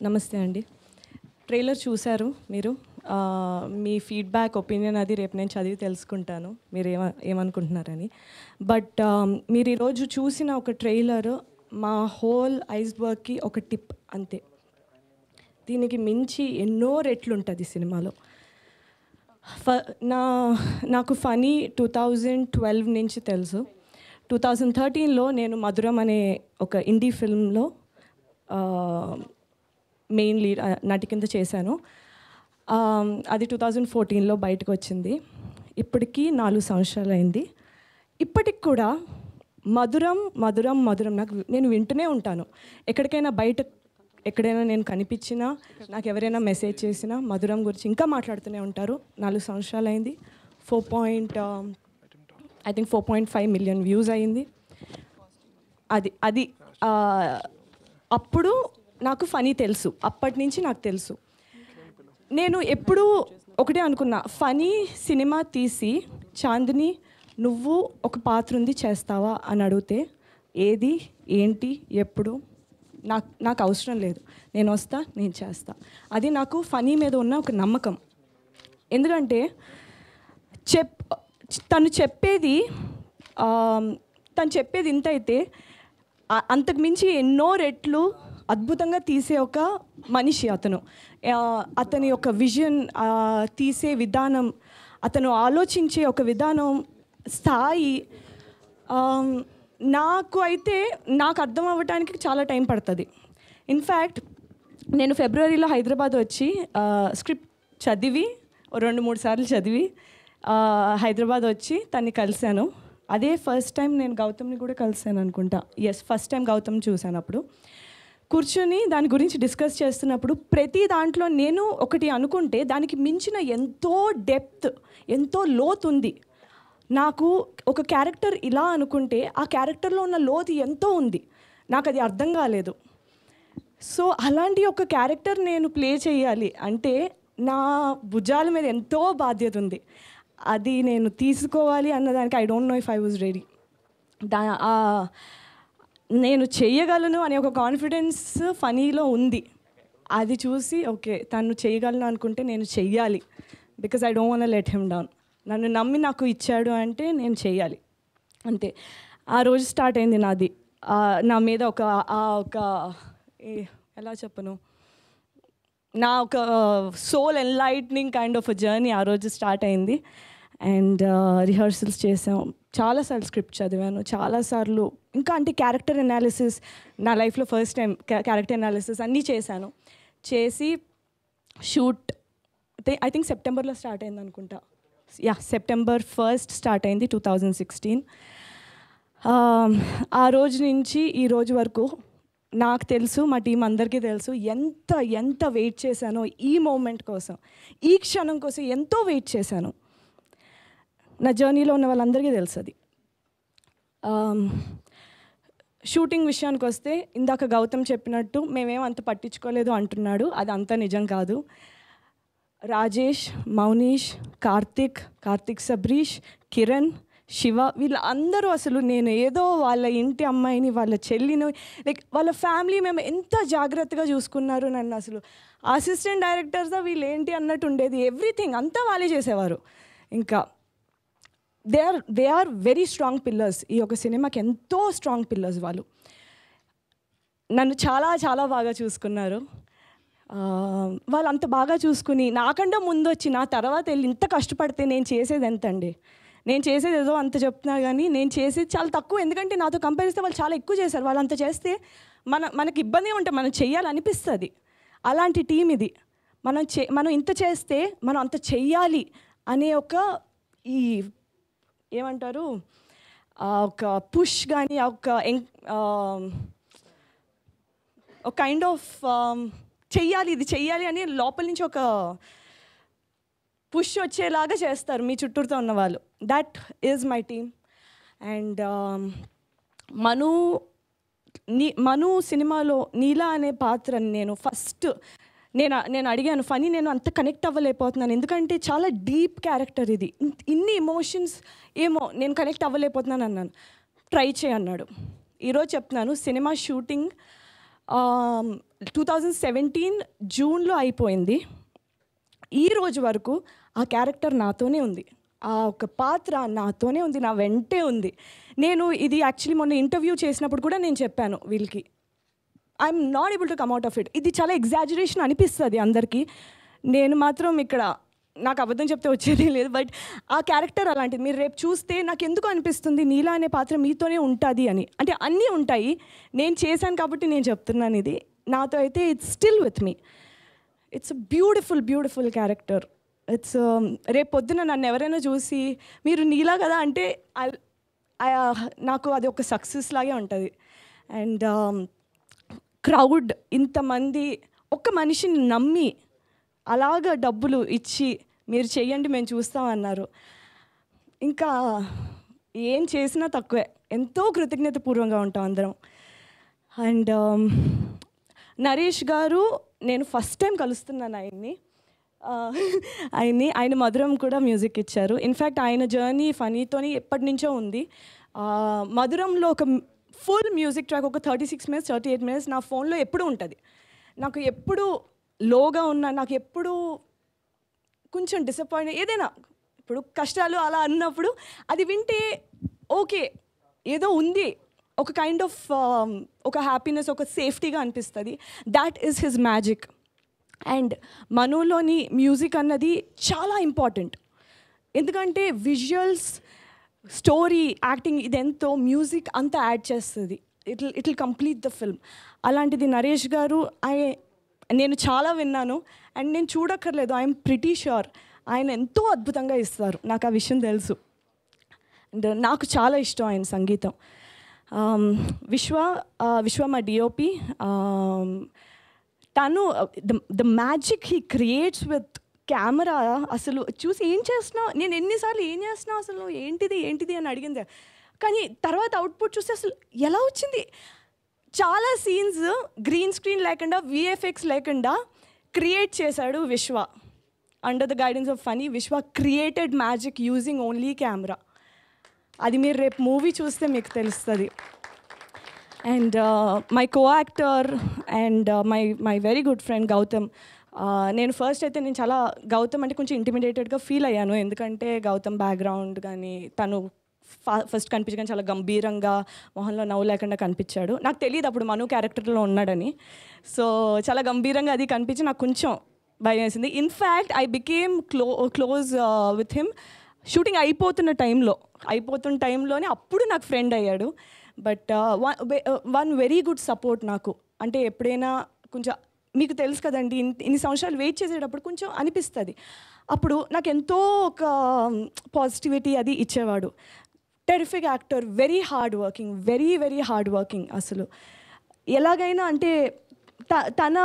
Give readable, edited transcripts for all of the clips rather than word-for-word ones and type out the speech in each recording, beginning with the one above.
నమస్తే అండి. ట్రైలర్ చూశారు మీరు. మీ ఫీడ్‌బ్యాక్, ఒపీనియన్ అది రేపు నేను చదివి తెలుసుకుంటాను మీరు ఏమనుకుంటున్నారని. బట్ మీరు ఈరోజు చూసిన ఒక ట్రైలర్ మా హోల్ ఐస్‌బర్గ్‌కి ఒక టిప్ అంతే. దీనికి మించి ఎన్నో రెట్లు ఉంటుంది సినిమాలో. నాకు ఫనీ 2012 నుంచి తెలుసు. 2013లో నేను మధురం అనే ఒక ఇండీ ఫిల్మ్లో మెయిన్ లీడ్ నటి కింద చేశాను. అది 2014లో బయటకు వచ్చింది. ఇప్పటికీ 4 సంవత్సరాలు అయింది. ఇప్పటికి కూడా మధురం మధురం మధురం నేను వింటూనే ఉంటాను. ఎక్కడైనా నేను కనిపించినా, నాకు ఎవరైనా మెసేజ్ చేసినా మధురం గురించి ఇంకా మాట్లాడుతూనే ఉంటారు. 4 సంవత్సరాలు అయింది. 4.5 మిలియన్ వ్యూస్ అయింది. అది అప్పుడు నాకు ఫనీ తెలుసు. అప్పటి నుంచి నాకు తెలుసు. నేను ఎప్పుడూ ఒకటే అనుకున్నా, ఫనీ సినిమా తీసి చాందిని నువ్వు ఒక పాత్ర ఉంది చేస్తావా అని అడిగితే ఏది, ఏంటి, ఎప్పుడు నాకు అవసరం లేదు. నేను వస్తా, నేను చేస్తా. అది నాకు ఫనీ మీద ఉన్న ఒక నమ్మకం. ఎందుకంటే తను చెప్పేది ఇంత అయితే అంతకు మించి ఎన్నో రెట్లు అద్భుతంగా తీసే ఒక మనిషి అతను. అతని యొక్క విజన్, తీసే విధానం, అతను ఆలోచించే ఒక విధానం, స్థాయి నాకు అర్థం అవ్వడానికి చాలా టైం పడుతుంది. ఇన్ఫ్యాక్ట్ నేను ఫిబ్రవరిలో హైదరాబాద్ వచ్చి స్క్రిప్ట్ చదివి 2-3 సార్లు చదివి హైదరాబాద్ వచ్చి తన్ని కలిశాను. అదే ఫస్ట్ టైం నేను గౌతమ్ని కూడా కలిశాను అనుకుంటా. ఫస్ట్ టైం గౌతమ్ చూశాను. అప్పుడు కూర్చొని దాని గురించి డిస్కస్ చేస్తున్నప్పుడు ప్రతి దాంట్లో నేను ఒకటి అనుకుంటే దానికి మించిన ఎంతో డెప్త్, ఎంతో లోతు ఉంది. నాకు ఒక క్యారెక్టర్ ఇలా అనుకుంటే ఆ క్యారెక్టర్లో ఉన్న లోతు ఎంతో ఉంది. నాకు అది అర్థం కాలేదు. సో అలాంటి ఒక క్యారెక్టర్ నేను ప్లే చేయాలి అంటే నా భుజాల మీద ఎంతో బాధ్యత ఉంది. అది నేను తీసుకోవాలి అన్నదానికి I don't know if I was ready. నేను చేయగలను అనే ఒక కాన్ఫిడెన్స్ ఫనీలో ఉంది. అది చూసి ఓకే, తను చేయగలను అనుకుంటే నేను చెయ్యాలి. Because I don't want let him down. నన్ను నమ్మి నాకు ఇచ్చాడు అంటే నేను చెయ్యాలి అంతే. ఆ రోజు స్టార్ట్ అయింది నాది. నా మీద ఒక ఎలా చెప్పను, నా ఒక soul enlightening kind of a journey ఆ రోజు స్టార్ట్ అయింది. అండ్ రిహర్సల్స్ చేసాం, చాలాసార్లు స్క్రిప్ట్ చదివాను, చాలాసార్లు ఇంకా అంటే క్యారెక్టర్ అనాలిసిస్, నా లైఫ్లో ఫస్ట్ టైం క్యారెక్టర్ అనాలిసిస్ అన్నీ చేశాను. చేసి షూట్ ఐ థింక్ సెప్టెంబర్లో స్టార్ట్ అయింది అనుకుంటా. సెప్టెంబర్ 1 స్టార్ట్ అయింది 2016. ఆ రోజు నుంచి ఈ రోజు వరకు నాకు తెలుసు, మా టీం అందరికీ తెలుసు ఎంత వెయిట్ చేశానో ఈ మూమెంట్ కోసం, ఈ క్షణం కోసం ఎంతో వెయిట్ చేశాను. నా జర్నీలో ఉన్న వాళ్ళందరికీ తెలుసు అది. షూటింగ్ విషయానికి వస్తే ఇందాక గౌతమ్ చెప్పినట్టు మేమేం అంత పట్టించుకోలేదు అంటున్నాడు. అది అంత నిజం కాదు. రాజేష్, మౌనీష్, కార్తిక్ సబ్రీష్, కిరణ్, శివ వీళ్ళందరూ అసలు నేను ఏదో వాళ్ళ ఇంటి అమ్మాయిని, వాళ్ళ చెల్లిని, లైక్ వాళ్ళ ఫ్యామిలీ మేము ఎంత జాగ్రత్తగా చూసుకున్నారు నన్ను. అసలు అసిస్టెంట్ డైరెక్టర్స్గా వీళ్ళు ఏంటి అన్నట్టు ఉండేది. ఎవ్రీథింగ్ అంతా వాళ్ళే చేసేవారు. ఇంకా they are very strong pillars. ఈ ఒక సినిమాకి ఎంతో స్ట్రాంగ్ పిల్లర్స్ వాళ్ళు. నన్ను చాలా చాలా బాగా చూసుకున్నారు. వాళ్ళు అంత బాగా చూసుకుని నాకంటే ముందు వచ్చి నా తర్వాత వెళ్ళి ఇంత కష్టపడితే నేను చేసేది ఎంత అండి? నేను చేసేది ఏదో అంత చెప్తున్నా కానీ నేను చేసేది చాలా తక్కువ. ఎందుకంటే నాతో కంపేర్ చేస్తే వాళ్ళు చాలా ఎక్కువ చేశారు. వాళ్ళు అంత చేస్తే మనకి ఇబ్బందిగా ఉంటే మనం చెయ్యాలనిపిస్తుంది. అలాంటి టీం ఇది. మనం ఇంత చేస్తే మనం అంత చెయ్యాలి అనే ఒక ఈ ఏమంటారు ఒక పుష్ కానీ ఒక కైండ్ ఆఫ్ ఇది చెయ్యాలి అని లోపల నుంచి ఒక పుష్ వచ్చేలాగా చేస్తారు మీ చుట్టూతో ఉన్న వాళ్ళు. That is my team. And Manu సినిమాలో నీలా అనే పాత్రని నేను ఫస్ట్ నేను అడిగాను ఫనీ, నేను అంత కనెక్ట్ అవ్వలేకపోతున్నాను ఎందుకంటే చాలా డీప్ క్యారెక్టర్ ఇది, ఇన్ని ఎమోషన్స్ ఏమో నేను కనెక్ట్ అవ్వలేకపోతున్నాను అన్నాను. ట్రై చేయన్నాడు. ఈరోజు చెప్తున్నాను, సినిమా షూటింగ్ 2017 జూన్లో అయిపోయింది. ఈ రోజు వరకు ఆ క్యారెక్టర్ నాతోనే ఉంది, ఆ ఒక పాత్ర నాతోనే ఉంది, నా వెంటే ఉంది. నేను ఇది యాక్చువల్లీ మొన్న ఇంటర్వ్యూ చేసినప్పుడు కూడా నేను చెప్పాను వీళ్ళకి, I'm not able to come out of it. ఇది చాలా ఎగ్జాజరేషన్ అనిపిస్తుంది అందరికీ, నేను మాత్రం ఇక్కడ నాకు అబద్ధం చెప్తే వచ్చేది లేదు. బట్ ఆ క్యారెక్టర్ అలాంటిది. మీరు రేపు చూస్తే నాకు ఎందుకు అనిపిస్తుంది నీలా అనే పాత్ర మీతోనే ఉంటుంది అని. అంటే అన్నీ ఉంటాయి, నేను చేశాను కాబట్టి నేను చెప్తున్నాను. ఇది నాతో అయితే it's still with me. It's a beautiful beautiful character. It's రేపు పొద్దున నన్ను ఎవరైనా చూసి మీరు నీలా కదా అంటే నాకు అది ఒక సక్సెస్ లాగే ఉంటుంది. అండ్ క్రౌడ్ ఇంతమంది ఒక్క మనిషిని నమ్మి అలాగ డబ్బులు ఇచ్చి మీరు చెయ్యండి మేము చూస్తామన్నారు. ఇంకా ఏం చేసినా తక్కువే, ఎంతో కృతజ్ఞతపూర్వంగా ఉంటాం అందరం. అండ్ నరేష్ గారు, నేను ఫస్ట్ టైం కలుస్తున్నాను ఆయన మధురం కూడా మ్యూజిక్ ఇచ్చారు. ఇన్ఫ్యాక్ట్ ఆయన జర్నీ ఫనీతోని ఎప్పటి నుంచో ఉంది. మధురంలో ఒక ఫుల్ మ్యూజిక్ ట్రాక్ ఒక 36 minutes 38 minutes నా ఫోన్లో ఎప్పుడూ ఉంటుంది. నాకు ఎప్పుడు లోగా ఉన్నా, నాకు ఎప్పుడు కొంచెం డిసప్పాయింట్ ఏదైనా ఇప్పుడు కష్టాలు అలా అన్నప్పుడు అది వింటే ఓకే ఏదో ఉంది, ఒక కైండ్ ఆఫ్ ఒక హ్యాపీనెస్, ఒక సేఫ్టీగా అనిపిస్తుంది. That is his magic. And మనోలోని మ్యూజిక్ అన్నది చాలా ఇంపార్టెంట్, ఎందుకంటే విజువల్స్, స్టోరీ, యాక్టింగ్ ఇదెంతో మ్యూజిక్ అంతా యాడ్ చేస్తుంది. It will complete the film. అలాంటిది నరేష్ గారు నేను చాలా విన్నాను అండ్ నేను చూడక్కర్లేదు, ఐఎమ్ ప్రిటీ ష్యూర్ ఆయన ఎంతో అద్భుతంగా ఇస్తారు, నాకు ఆ విషయం తెలుసు. అండ్ నాకు చాలా ఇష్టం ఆయన సంగీతం. విశ్వ మా డిఓపి, తను the magic he creates with camera. అసలు చూసి ఏం చేస్తున్నావు, నేను ఎన్నిసార్లు ఏం చేస్తున్నావు, అసలు ఏంటిది అని అడిగింది. కానీ తర్వాత అవుట్పుట్ చూస్తే అసలు ఎలా వచ్చింది. చాలా సీన్స్ గ్రీన్ స్క్రీన్ లేకుండా, విఎఫ్ఎక్స్ లేకుండా క్రియేట్ చేశాడు Vishwa. Under the guidance of Phani, Vishwa created magic using only camera. అది మీరు రేపు మూవీ చూస్తే మీకు తెలుస్తుంది. And my co actor and my very good friend Gautam. నేను ఫస్ట్ అయితే నేను చాలా గౌతమ్ అంటే కొంచెం ఇంటిమిడేటెడ్గా ఫీల్ అయ్యాను, ఎందుకంటే గౌతమ్ బ్యాక్గ్రౌండ్ కానీ తను ఫస్ట్ కనిపించగానే చాలా గంభీరంగా మొహంలో నవ్వు లేకుండా కనిపించాడు. నాకు తెలియదు అప్పుడు మను క్యారెక్టర్లో ఉన్నాడని. సో చాలా గంభీరంగా అది కనిపించి నాకు కొంచెం భయం వేసింది. In fact I became close with him shooting అయిపోతున్న టైంలోనే అప్పుడు నాకు ఫ్రెండ్ అయ్యాడు. But one very good support నాకు. అంటే ఎప్పుడైనా కొంచెం మీకు తెలుసు కదండి, ఇన్ని సంవత్సరాలు వెయిట్ చేసేటప్పుడు కొంచెం అనిపిస్తుంది. అప్పుడు నాకు ఎంతో ఒక పాజిటివిటీ అది ఇచ్చేవాడు. Terrific actor, very hard working, very hard working. అసలు ఎలాగైనా అంటే తన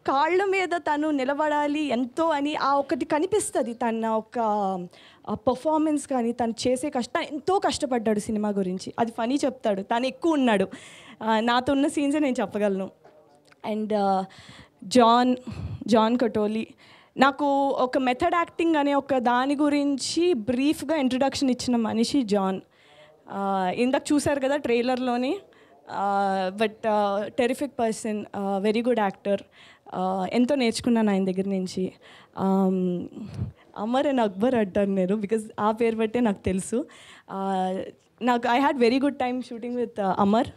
కాళ్ళ మీద తను నిలబడాలి ఎంతో అని ఆ ఒకటి కనిపిస్తుంది. తన ఒక పర్ఫార్మెన్స్ కానీ తను చేసే ఎంతో కష్టపడ్డాడు సినిమా గురించి. అది ఫనీ చెప్తాడు, తను ఎక్కువ ఉన్నాడు. నాతో ఉన్న సీన్సే నేను చెప్పగలను. అండ్ జాన్ కటోలి, నాకు ఒక మెథడ్ యాక్టింగ్ అనే ఒక దాని గురించి బ్రీఫ్గా ఇంట్రడక్షన్ ఇచ్చిన మనిషి జాన్. ఇందాక చూశారు కదా ట్రైలర్లోని. But terrific person, very good actor. ఎంతో నేర్చుకున్నాను ఆయన దగ్గర నుంచి. అమర్ అండ్ అక్బర్ అంటాను నేను, బికాజ్ ఆ పేరు బట్టే నాకు తెలుసు. I had very good time shooting with Amar.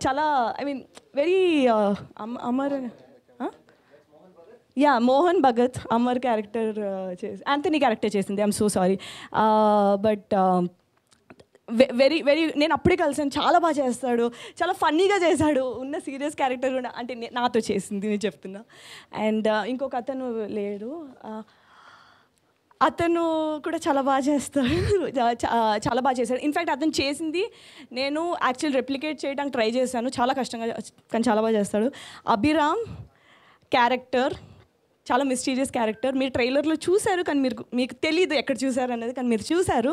చాలా very Amar Mohan Bhagat Amar character Anthony character చేసింది. I'm so sorry. But very నేను అప్పుడే కలిసాను, చాలా బాగా చేస్తాడు, చాలా ఫన్నీగా చేశాడు. ఉన్న సీరియస్ క్యారెక్టర్ కూడా అంటే నాతో చేసింది నేను చెప్తున్నా. అండ్ ఇంకొక అతను లేడు, అతను కూడా చాలా బాగా చేస్తాడు, చాలా బాగా చేశాడు. ఇన్ఫ్యాక్ట్ అతను చేసింది నేను యాక్చువల్ రెప్లికేట్ చేయడానికి ట్రై చేశాను, చాలా కష్టంగా, కానీ చాలా బాగా చేస్తాడు. అభిరామ్ క్యారెక్టర్ చాలా మిస్టీరియస్ క్యారెక్టర్. మీరు ట్రైలర్లో చూశారు కానీ మీకు తెలీదు ఎక్కడ చూశారు అనేది, కానీ మీరు చూశారు.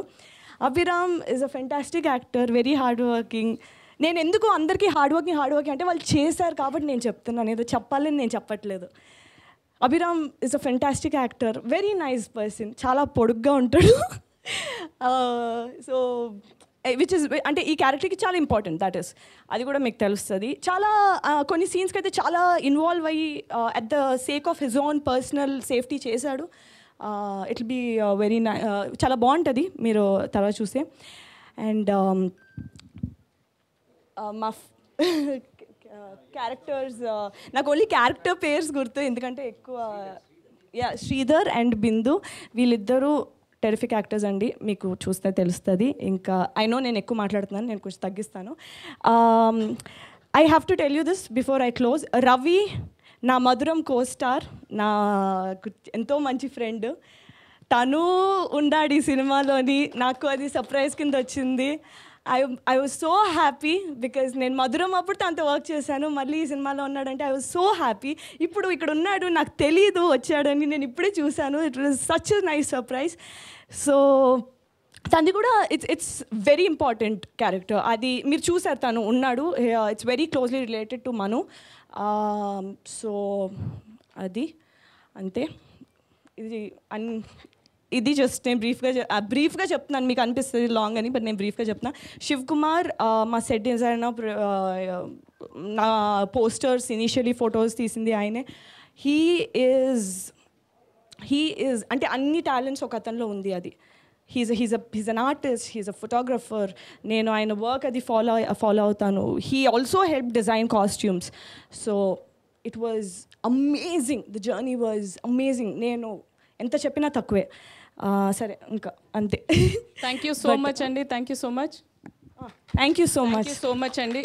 Abhiram is a fantastic actor, very hard working. నేను ఎందుకు అందరికీ హార్డ్ వర్కింగ్ అంటే వాళ్ళు చేశారు కాబట్టి నేను చెప్తున్నాను, ఏదో చెప్పాలని నేను చెప్పట్లేదు. Abhiram is a fantastic actor, very nice person, చాలా పొడుగ్గా ఉంటాడు. సో విచ్ ఇస్ అంటే ఈ క్యారెక్టర్కి చాలా ఇంపార్టెంట్, దట్ ఈస్, అది కూడా మీకు తెలుస్తుంది. చాలా కొన్ని సీన్స్కి అయితే చాలా ఇన్వాల్వ్ అయ్యి at the sake of his own personal safety చేశాడు. ఇట్ విల్ బీ వెరీ చాలా బాగుంటుంది మీరు తర్వాత చూస్తే. అండ్ మా క్యారెక్టర్స్ నాకు ఓన్లీ క్యారెక్టర్ పేర్స్ గుర్తు, ఎందుకంటే ఎక్కువ శ్రీధర్ అండ్ బిందు వీళ్ళిద్దరూ టెరిఫిక్ యాక్టర్స్ అండి, మీకు చూస్తే తెలుస్తుంది. ఇంకా ఐ నో నేను ఎక్కువ మాట్లాడుతున్నాను, నేను కొంచెం తగ్గిస్తాను. I have to tell you this before I close. Ravi నా మధురం కో-స్టార్, నా ఎంతో మంచి ఫ్రెండ్, తను ఉండాడు ఈ సినిమాలోని. నాకు అది సర్ప్రైజ్ కింద వచ్చింది. I was so happy because నేను మధురం అప్పుడు తనతో వర్క్ చేశాను, మళ్ళీ ఈ సినిమాలో ఉన్నాడంటే ఐ వాజ్ సో హ్యాపీ. ఇప్పుడు ఇక్కడ ఉన్నాడు, నాకు తెలీదు వచ్చాడని, నేను ఇప్పుడే చూశాను. It was such a nice surprise. So తనది కూడా ఇట్స్ వెరీ ఇంపార్టెంట్ క్యారెక్టర్, అది మీరు చూసారు, తను ఉన్నాడు. It's very closely related to Manu. So అది అంతే. ఇది జస్ట్ నేను బ్రీఫ్గా చెప్తున్నాను, మీకు అనిపిస్తుంది లాంగ్ అని, బట్ నేను బ్రీఫ్గా చెప్తున్నాను. శివ్ కుమార్ మా సెట్ డిజైనర్, నా పోస్టర్స్ ఇనీషియలీ ఫొటోస్ తీసింది ఆయనే. హీ ఈజ్ అంటే అన్ని టాలెంట్స్ ఒక అతనిలో ఉంది. అది he's an artist, he's a photographer. నేను ఆయన వర్క్ అది ఫాలో అవుతాను. He also help design costumes. So it was amazing, the journey was amazing. నేను ఎంత చెప్పినా తక్కువే. సరే ఇంకా అంతే. థ్యాంక్ యూ సో మచ్ అండి. Thank you so much. Thank you so much so much అండి.